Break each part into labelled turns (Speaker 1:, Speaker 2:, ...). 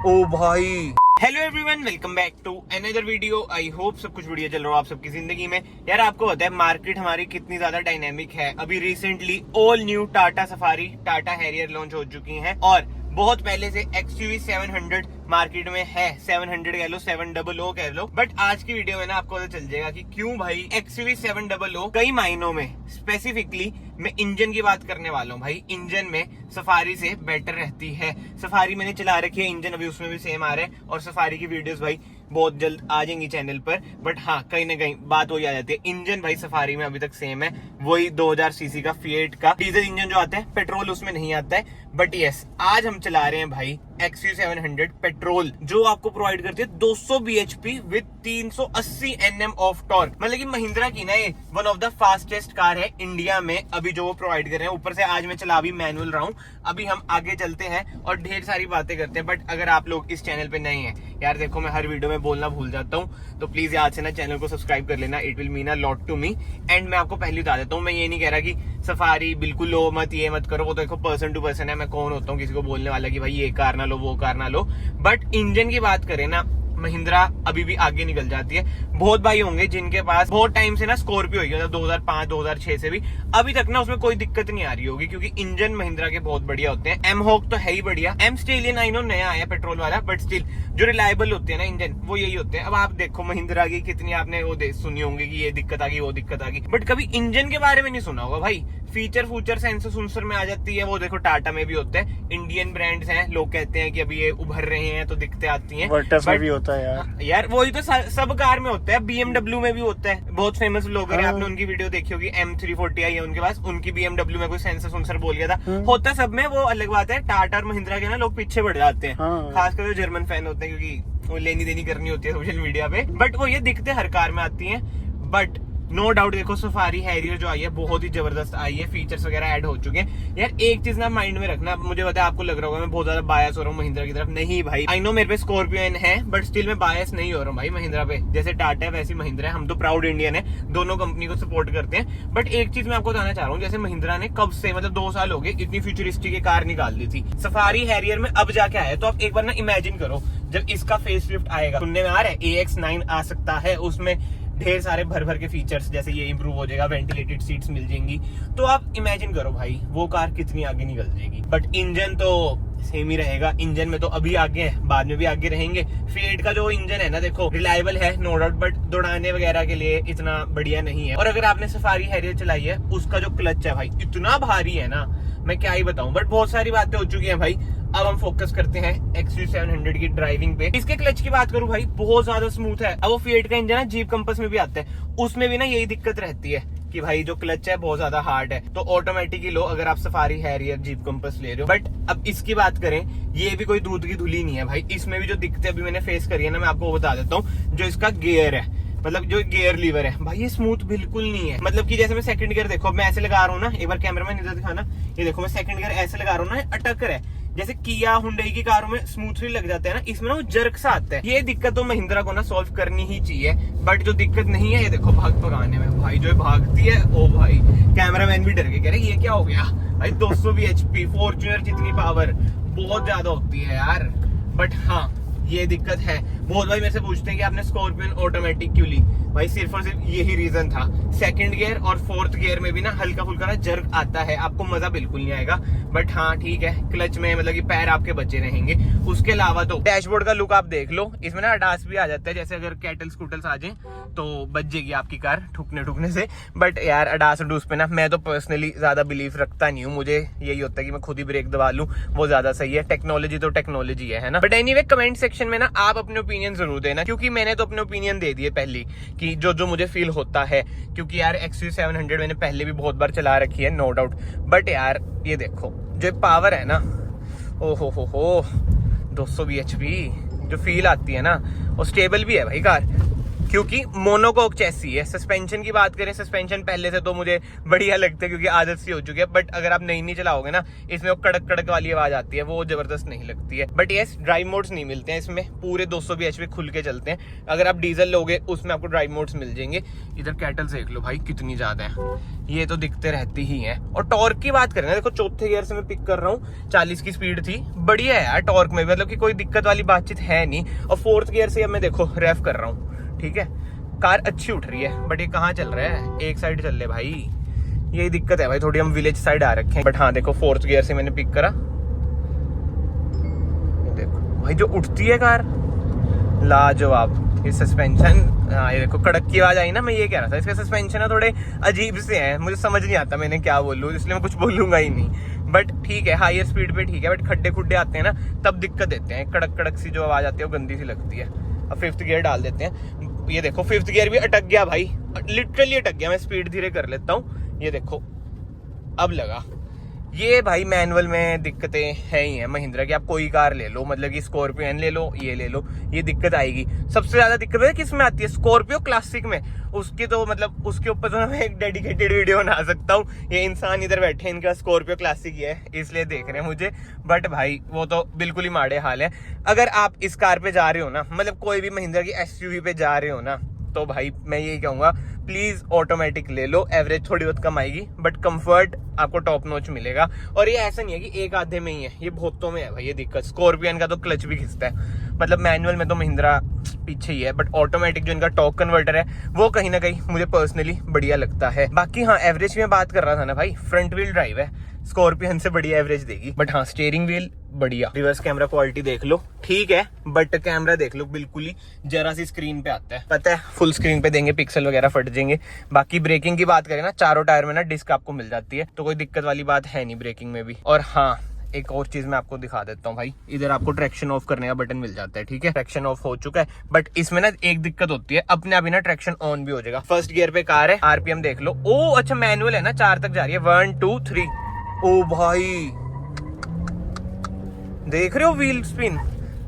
Speaker 1: ओ भाई, hello everyone, welcome back to another video. I hope सब कुछ बढ़िया चल रहा हो आप सबकी जिंदगी में। यार आपको पता है मार्केट हमारी कितनी ज्यादा डायनेमिक है। अभी recently all new Tata safari, Tata Harrier launch हो चुकी हैं और बहुत पहले से XUV 700 मार्केट में है। 700 कह लो, 700 कह लो, बट आज की वीडियो में ना आपको पता चल जाएगा कि क्यों भाई XUV 700 कई मायनों में, स्पेसिफिकली मैं इंजन की बात करने वाला हूँ भाई। इंजन में सफारी से बेटर रहती है। सफारी मैंने चला रखी है, इंजन अभी उसमें भी सेम आ रहा है और सफारी की वीडियोस भाई बहुत जल्द आ जाएंगी चैनल पर। बट हाँ, कहीं ना कहीं बात वही आ जाती है, इंजन भाई सफारी में अभी तक सेम है, वही 2000 सीसी का फिएट का डीजल इंजन जो आता है, पेट्रोल उसमें नहीं आता है। बट यस, आज हम चला रहे हैं भाई XUV 700 पेट्रोल, जो आपको प्रोवाइड करती है 200 bhp with 380 Nm of torque. मतलब कि महिंद्रा की ना ये one of the fastest car है इंडिया में अभी जो वो प्रोवाइड कर रहे हैं। ऊपर से आज मैं चला भी मैनुअल रहा हूँ। अभी हम आगे चलते हैं और ढेर सारी बातें करते हैं। बट अगर आप लोग इस चैनल पे नए हैं, यार देखो मैं हर वीडियो में बोलना भूल जाता हूँ, तो प्लीज आज से ना चैनल को सब्सक्राइब कर लेना। It will mean a lot to me. And मैं आपको पहले बता देता हूँ, मैं ये नहीं कह रहा कि सफारी बिल्कुल लो मत, ये मत करो, वो तो देखो पर्सन टू पर्सन है। मैं कौन होता हूँ किसी को बोलने वाला कि भाई ये कार ना लो वो कार ना लो। बट इंजन की बात करें ना, महिंद्रा अभी भी आगे निकल जाती है। बहुत भाई होंगे जिनके पास बहुत टाइम से ना स्कॉर्पियो है, मतलब 2005 2006 से भी अभी तक ना उसमें कोई दिक्कत नहीं आ रही होगी, क्योंकि इंजन महिंद्रा के बहुत बढ़िया होते हैं। एम हॉक तो है ही बढ़िया, एम स्टेलियन आई नो नया आया पेट्रोल वाला, बट स्टिल जो रिलायबल होते हैं ना इंजन, वो यही होते हैं। अब आप देखो महिंद्रा की कितनी आपने वो सुनी होंगी कि ये दिक्कत आ गई वो दिक्कत आ गई, बट कभी इंजन के बारे में नहीं सुना होगा भाई। फीचर सेंसर सुंसर में आ जाती है, वो देखो टाटा में भी होता है। इंडियन ब्रांड्स हैं, लोग कहते हैं कि अभी ये उभर रहे हैं तो दिक्कतें आती हैं,
Speaker 2: वर्टस में भी होता है
Speaker 1: यार वही तो सब कार में होता है। BMW में भी होता है, बहुत फेमस लोग हैं, आपने उनकी वीडियो देखी होगी। M340 आई है उनके पास, उनकी BMW में कोई सेंसर सुंसर बोल गया था, होता सब में, वो अलग बात है। टाटा और महिंद्रा के ना लोग पीछे बढ़ जाते हैं, खासकर जो जर्मन फैन होते हैं, क्योंकि वो लेनी देनी करनी होती है सोशल मीडिया पे। बट वो ये दिक्कतें हर कार में आती है। बट नो डाउट देखो सफारी हैरियर जो आई है बहुत ही जबरदस्त आई है, फीचर्स वगैरह ऐड हो चुके हैं। यार एक चीज ना माइंड में रखना, मुझे पता है आपको लग रहा होगा मैं बहुत ज्यादा बायस हो रहा हूँ महिंद्रा की तरफ। नहीं भाई, आई नो मेरे पे स्कॉर्पियो है, बट स्टिल मैं बायस नहीं हो रहा हूँ भाई महिंद्रा पे। जैसे टाटा है वैसी महिंद्रा है, हम तो प्राउड इंडियन है, दोनों कंपनी को सपोर्ट करते हैं। बट एक चीज मैं आपको बताना चाह रहा हूँ, जैसे महिंद्रा ने कब से, मतलब 2 साल हो गए, इतनी फ्यूचरिस्टिक कार निकाल दी थी। सफारी हैरियर में अब जाके आया, तो आप एक बार ना इमेजिन करो जब इसका फेसलिफ्ट आएगा, सुनने में आ रहा है AX9 आ सकता है, उसमें ढेर सारे भर के फीचर्स, जैसे ये इंप्रूव हो जाएगा, वेंटिलेटेड सीट्स मिल जाएंगी। तो आप इमेजिन करो भाई वो कार कितनी आगे निकल जाएगी। बट इंजन तो सेम ही रहेगा, इंजन में तो अभी आगे है, बाद में भी आगे रहेंगे। फिएट का जो इंजन है ना, देखो रिलायबल है नो डाउट, बट दौड़ाने वगैरह के लिए इतना बढ़िया नहीं है। और अगर आपने सफारी हैरियर चलाई है, उसका जो क्लच है भाई इतना भारी है ना, मैं क्या ही बताऊं। बट बहुत सारी बातें हो चुकी हैं भाई, अब हम फोकस करते हैं XUV 700 की ड्राइविंग पे। इसके क्लच की बात करूं भाई, बहुत ज्यादा स्मूथ है। अब वो फिएट का इंजन है, जीप कंपस में भी आता है, उसमें भी ना यही दिक्कत रहती है कि भाई जो क्लच है बहुत ज्यादा हार्ड है। तो ऑटोमेटिक ही लो अगर आप सफारी हैरियर जीप कंपस ले रहे हो। बट अब इसकी बात करें, ये भी कोई दूध की धुली नहीं है भाई। इसमें भी जो दिक्कतें अभी मैंने फेस करी है ना, मैं आपको बता देता हूँ। जो इसका गियर है, मतलब जो गियर लीवर है भाई, ये स्मूथ बिल्कुल नहीं है। मतलब कि जैसे मैं सेकंड गियर देखो, मैं ऐसे लगा रहा हूँ ना, एक बार कैमरा में इधर दिखाना, ये देखो मैं सेकंड गियर ऐसे लगा रहा हूँ ना, अटक रहा है। जैसे किया हुंडई की कारों में स्मूथली लग जाते हैं ना, इसमें ना वो जर्क सा आता है। ये दिक्कत तो महिंद्रा को ना सॉल्व करनी ही चाहिए। बट जो दिक्कत नहीं है, ये देखो भाग भगाने में भाई जो भागती है, ओ भाई कैमरामैन भी डर के कह रहे ये क्या हो गया भाई। 200 bhp, फॉर्च्यूनर जितनी पावर, बहुत ज्यादा होती है यार। बट हाँ, ये दिक्कत है। बहुत भाई मेरे से पूछते हैं कि आपने स्कॉर्पियन ऑटोमेटिक क्यों ली, भाई सिर्फ और सिर्फ यही रीजन था। सेकंड गियर और फोर्थ गियर में भी ना हल्का फुल्का ना जर्क आता है, आपको मजा बिल्कुल नहीं आएगा। बट हाँ ठीक है, क्लच में मतलब कि पैर आपके बचे रहेंगे। उसके अलावा तो डैशबोर्ड का लुक आप देख लो, इसमें ना अडास भी आ जाता है, जैसे अगर कैटल स्कूटल्स आ जाए तो बच जाएगी आपकी कार ठुकने से। बट यार अडास अडूस पे ना मैं तो पर्सनली ज्यादा बिलीव रखता नहीं हूँ। मुझे यही होता है कि मैं खुद ही ब्रेक दबा लूं, वो ज्यादा सही है। टेक्नोलॉजी तो टेक्नोलॉजी है ना। बट एनीवे, कमेंट सेक्शन में ना आप अपने ओपिनियन जरूर देना, क्योंकि मैंने तो अपने ओपिनियन दे दिए पहले कि जो मुझे फील होता है। क्योंकि यार XUV 700 मैंने पहले भी बहुत बार चला रखी है नो डाउट। बट यार ये देखो जो पावर है ना, ओ हो 200 bhp जो फील आती है ना, वो स्टेबल भी है भाई कार। क्योंकि मोनोकोक चैसी है। सस्पेंशन की बात करें, सस्पेंशन पहले से तो मुझे बढ़िया लगता है क्योंकि आदत सी हो चुकी है, बट अगर आप नहीं चलाओगे ना, इसमें वो कड़क कड़क वाली आवाज आती है, वो जबरदस्त नहीं लगती है। बट यस, ड्राइव मोड्स नहीं मिलते हैं इसमें, पूरे 200 bhp खुल के चलते हैं। अगर आप डीजल लोगे उसमें आपको ड्राइव मोड्स मिल जाएंगे। इधर कैटल देख लो भाई कितनी ज्यादा है, ये तो दिखते रहती ही है। और टॉर्क की बात करें ना, देखो चौथे गियर से मैं पिक कर रहा हूँ, 40 की स्पीड थी, बढ़िया है यार टॉर्क में, मतलब कि कोई दिक्कत वाली बातचीत है नहीं। और फोर्थ गियर से अब मैं देखो रेफ कर रहा हूँ, ठीक है, कार अच्छी उठ रही है। बट ये कहाँ चल रहा है, एक साइड चल रहे भाई, यही दिक्कत है भाई, थोड़ी हम विलेज साइड आ रखे हैं। बट हाँ देखो फोर्थ गियर से मैंने पिक करा, देखो भाई जो उठती है कार, लाजवाब। ये सस्पेंशन, हाँ ये देखो कड़क की आवाज आई ना, मैं ये कह रहा था, इसके सस्पेंशन ना थोड़े अजीब से हैं, मुझे समझ नहीं आता मैंने क्या बोलूं, इसलिए मैं कुछ बोलूंगा ही नहीं। बट ठीक है, हायर स्पीड पे ठीक है, बट खड्डे खुड्डे आते हैं ना तब दिक्कत देते हैं, कड़क कड़क सी जो आवाज आती है वो गंदी सी लगती है। अब फिफ्थ गियर डाल देते हैं, ये देखो फिफ्थ गियर भी अटक गया भाई, लिटरली अटक गया। मैं स्पीड धीरे कर लेता हूँ, ये देखो अब लगा। ये भाई मैनुअल में दिक्कतें है ही है महिंद्रा की, आप कोई कार ले लो, मतलब कि स्कॉर्पियो ले लो, ये ले लो, ये दिक्कत आएगी। सबसे ज्यादा दिक्कत है किस में आती है, स्कॉर्पियो क्लासिक में। उसकी तो मतलब उसके ऊपर तो मैं एक डेडिकेटेड वीडियो बना सकता हूँ। ये इंसान इधर बैठे हैं, इनका स्कॉर्पियो क्लासिक ही है इसलिए देख रहे हैं मुझे, बट भाई वो तो बिल्कुल ही माड़े हाल है। अगर आप इस कार पे जा रहे हो ना, मतलब कोई भी महिंद्रा की SUV पे जा रहे हो ना, तो भाई मैं यही कहूंगा प्लीज ऑटोमेटिक ले लो। एवरेज थोड़ी बहुत कम आएगी बट कंफर्ट आपको टॉप नॉच मिलेगा। और ये ऐसा नहीं है कि एक आधे में ही है, ये बहुतों में है भाई ये दिक्कत। स्कॉर्पियन का तो क्लच भी खिंचता है, मतलब मैनुअल में तो महिंद्रा पीछे ही है, बट ऑटोमेटिक जो इनका टॉर्क कन्वर्टर है वो कहीं ना कहीं मुझे पर्सनली बढ़िया लगता है। बाकी हाँ एवरेज में बात कर रहा था ना भाई, फ्रंट व्हील ड्राइव है, स्कॉर्पियन से बढ़िया एवरेज देगी। बट हाँ स्टीयरिंग व्हील बढ़िया, रिवर्स कैमरा क्वालिटी देख लो ठीक है, बट कैमरा देख लो बिल्कुल ही जरा सी स्क्रीन पे आता है, पता है फुल स्क्रीन पे देंगे पिक्सल वगैरह फट जाएंगे। बाकी ब्रेकिंग की बात करें ना, चारों टायर में ना डिस्क आपको मिल जाती है, तो कोई दिक्कत वाली बात है नहीं ब्रेकिंग में भी। और हाँ एक और चीज मैं आपको दिखा देता हूँ भाई, इधर आपको ट्रैक्शन ऑफ करने का बटन मिल जाता है, ठीक है, ट्रैक्शन ऑफ हो चुका है। बट इसमें ना एक दिक्कत होती है, अपने आप ही ना ट्रैक्शन ऑन भी हो जाएगा। फर्स्ट गियर पे कार है, RPM देख लो, ओ अच्छा मैनुअल है ना, 4 तक जा रही है, 1 2 3। ओ भाई देख रहे हो व्हील स्पिन,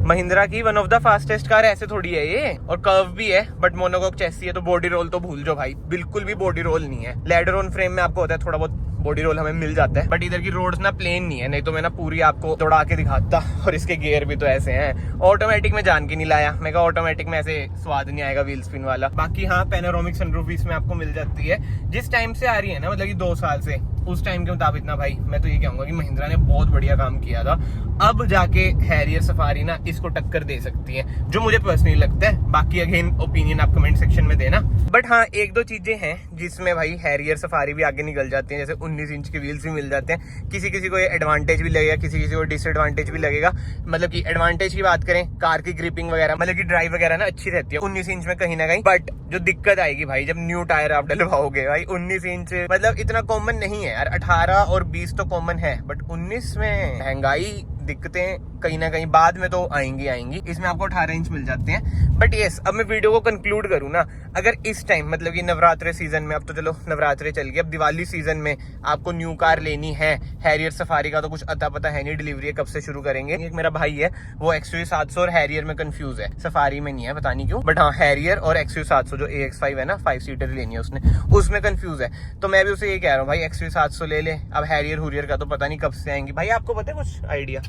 Speaker 1: महिंद्रा की one of the fastest car ऐसे थोड़ी है ये, और कर्व भी है, बट मोनोकॉक चैसी है तो बॉडी रोल तो भूल जाओ भाई, बिल्कुल भी बॉडी रोल नहीं है। लैडर ऑन फ्रेम में आपको होता है थोड़ा बहुत बॉडी रोल हमें मिल जाता है, बट इधर की रोड्स ना प्लेन नहीं है, नहीं तो मैं ना पूरी आपको दौड़ा के दिखाता। और इसके गियर भी तो ऐसे हैं, ऑटोमेटिक में जान के नहीं लाया, मैं कहा ऑटोमेटिक में ऐसे स्वाद नहीं आएगा व्हील स्पिन वाला। बाकी हाँ पैनोरामिक सनरूफ इसमें आपको मिल जाती है, जिस टाइम से आ रही है ना, मतलब कि 2 साल से, उस टाइम के मुताबिक ना भाई मैं तो ये कहूंगा कि महिंद्रा ने बहुत बढ़िया काम किया था। अब जाके हैरियर सफारी ना इसको टक्कर दे सकती है, जो मुझे पर्सनली लगता है। बाकी अगेन ओपिनियन आप कमेंट सेक्शन में देना। बट हाँ 1-2 चीजें हैं जिसमें भाई हैरियर सफारी भी आगे निकल जाती है, जैसे 19 इंच के व्हील्स भी मिल जाते हैं। किसी किसी को ये एडवांटेज भी लगेगा, किसी किसी को डिसएडवांटेज भी लगेगा। मतलब कि एडवांटेज की बात करें, कार की ग्रिपिंग वगैरह, मतलब की ड्राइव वगैरह ना अच्छी रहती है 19 इंच में कहीं ना कहीं। बट जो दिक्कत आएगी भाई जब न्यू टायर आप डलवाओगे भाई, 19 इंच मतलब इतना कॉमन नहीं है यार, 18 और 20 तो कॉमन है, बट 19 में महंगाई दिक्कतें कहीं ना कहीं बाद में तो आएंगी। इसमें आपको 18 इंच मिल जाते हैं। बट यस अब मैं वीडियो को कंक्लूड करूँ ना, अगर इस टाइम मतलब कि नवरात्रे सीजन में, अब तो चलो नवरात्रे चल गए, अब दिवाली सीजन में आपको न्यू कार लेनी है, हैरियर सफारी का तो कुछ अता पता है नहीं, डिलीवरी कब से शुरू करेंगे। एक मेरा भाई है वो XUV 700 और हैरियर में कंफ्यूज है, सफारी में नहीं है, पता नहीं क्यों। बट हाँ हैरियर और XUV 700 जो AX5 है ना, 5 सीटर लेनी है उसने, उसमें कंफ्यूज है। तो मैं भी उसे ये कह रहा हूँ भाई XUV 700 ले ले। अब हैरियर हुरियर का तो पता नहीं कब से आएंगी। भाई आपको पता है कुछ आइडिया?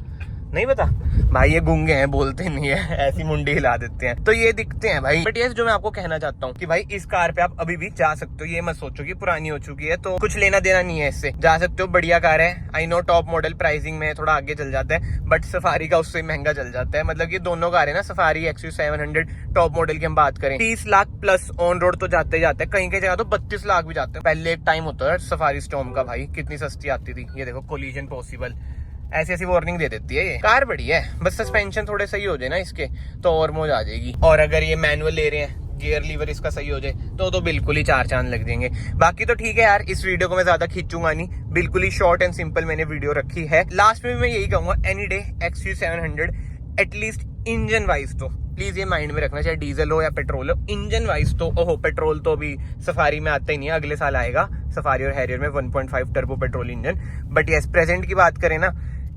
Speaker 1: नहीं पता भाई, ये गूंगे हैं, बोलते नहीं है, ऐसी मुंडी हिला देते हैं, तो ये दिखते हैं भाई। बट ये जो मैं आपको कहना चाहता हूँ कि भाई इस कार पे आप अभी भी जा सकते हो, ये मत सोचो कि पुरानी हो चुकी है तो कुछ लेना देना नहीं है इससे, जा सकते हो, बढ़िया कार है। I know top model pricing में थोड़ा आगे चल जाता है, बट सफारी का उससे महंगा चल जाता है। मतलब कि दोनों कार है ना, सफारी XUV 700 टॉप मॉडल की हम बात करें, 30 लाख प्लस ऑन रोड तो जाते ही जाते हैं, कहीं कहीं जगह तो 32 लाख भी जाते हैं। पहले एक टाइम होता है सफारी स्टॉर्म का भाई, कितनी सस्ती आती थी। ये देखो कोलिजन पॉसिबल, ऐसी ऐसी वार्निंग दे देती है ये कार। बढ़िया है, बस सस्पेंशन थोड़े सही हो जाए ना इसके तो और मौज आ जाएगी। और अगर ये मैनुअल ले रहे हैं, गियर लीवर इसका सही हो जाए तो बिल्कुल ही 4 चांद लग जाएंगे। बाकी तो ठीक है यार, इस वीडियो को मैं ज्यादा खींचूंगा नहीं, बिल्कुल ही शॉर्ट एंड सिंपल मैंने वीडियो रखी है। लास्ट में भी मैं यही कहूंगा, any day XUV 700 at least engine wise तो प्लीज ये माइंड में रखना, चाहे डीजल हो या पेट्रोल हो, इंजन वाइज तो ओहो पेट्रोल तो अभी सफारी में आता ही नहीं है, अगले साल आएगा सफारी और हैरियर में 1.5 turbo petrol engine. But yes present की बात करें ना,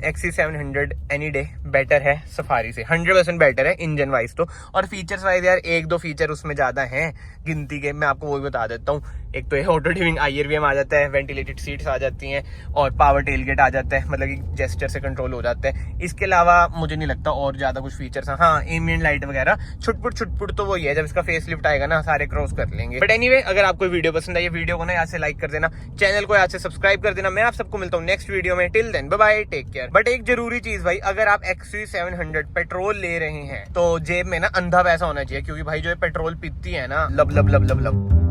Speaker 1: XC700 एनी डे बेटर है सफारी से, 100% बेटर है इंजन वाइज तो। और फीचर्स वाइज यार एक दो फीचर उसमें ज्यादा हैं गिनती के, मैं आपको वो भी बता देता हूँ। एक तो ये ऑटो डिमिंग IRVM आ जाता है, वेंटिलेटेड सीट्स आ जाती हैं और पावर टेलगेट आ जाता है, मतलब कि जेस्चर से कंट्रोल हो जाता है। इसके अलावा मुझे नहीं लगता और ज्यादा कुछ फीचर्स हैं। हाँ, एम्बिएंट लाइट वगैरह छुटपुट तो वही है, जब इसका फेस लिफ्ट आएगा ना सारे क्रॉस कर लेंगे। बट एनीवे, अगर आपको वीडियो पसंद आई, वीडियो को ना यहाँ से लाइक कर देना, चैनल को यहाँ से सब्सक्राइब कर देना। मैं आप सबको मिलता हूँ नेक्स्ट वीडियो में। Till then bye bye, take care. But एक जरूरी चीज भाई, अगर आप XC700 पेट्रोल ले रहे हैं तो जेब में ना अंधा पैसा होना चाहिए, क्योंकि भाई जो ये पेट्रोल पीती है ना, लब लब लब लब लब